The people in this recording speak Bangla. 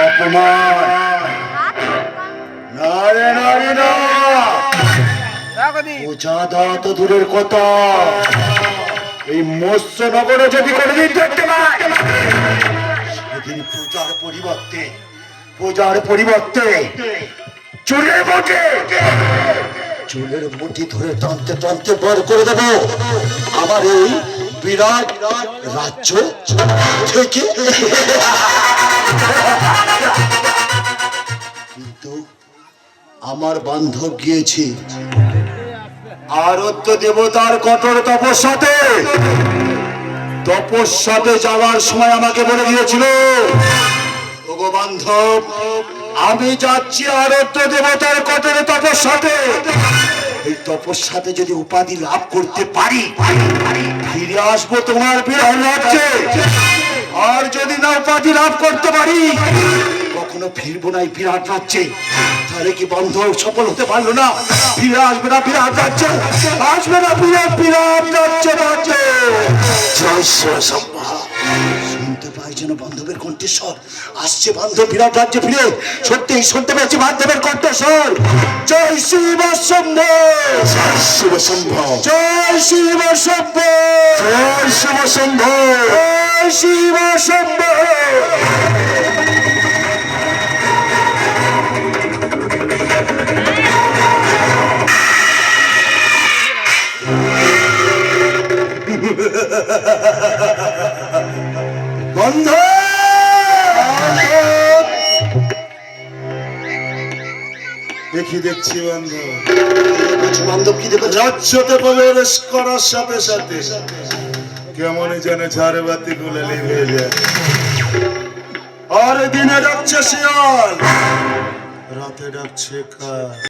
অপমান। না রে না রে না, পূজা দেওয়া তো দূরের কথা, এই মৎস্যনগরে যদি কোনোদিন দেখতে পাই, সেদিন পূজার পরিবর্তে চুলের মুঠি ধরে টানতে টানতে বার করে দেব আমার এই বিরাট রাজ্য থেকে। কিন্তু আমার বান্ধব গিয়েছে আরত্য দেবতার কঠোর তপস্যাতে যাওয়ার সময় আমাকে বলে দিয়েছিল, ওগো বান্ধব, আমি যাচ্ছি আরত্য দেবতার কঠোর তপস্যাতে, এই তপস্যাতে যদি উপাধি লাভ করতে পারি ফিরে আসবো তোমার বিরাট রাজ্যে, আর যদি না উপাধি লাভ করতে পারি কখনো ফিরবো না এই বিরাট রাজ্যে। তাহলে কি বান্ধব সফল হতে পারলো না? ফিরে আসবে না বিরাট রাজ্যে, আসবে না বিরাট রাজ্যে। শুনতে পাই যেন বান্ধবের কণ্ঠস্বর আসছে, বান্ধব বিরাট রাজ্যে ফিরে। সত্যি শুনতে পেয়েছি বান্ধবের কণ্ঠস্বর। জয় শিব শম্ভ, জয় শিব শম্ভ, জয় শিব শম্ভ, জয় শিব শম্ভ, জয় শিব শম্ভ। বন্ধু দেখছি বান্ধব, কি দেখো? রাজ্যতে প্রবেশ করার সাথে সাথে কেমনই যেন ঝাড় বাতি গুলো নিভে যায়। আর দিনে ডাকছে শিয়াল, রাতে ডাকছে কাক।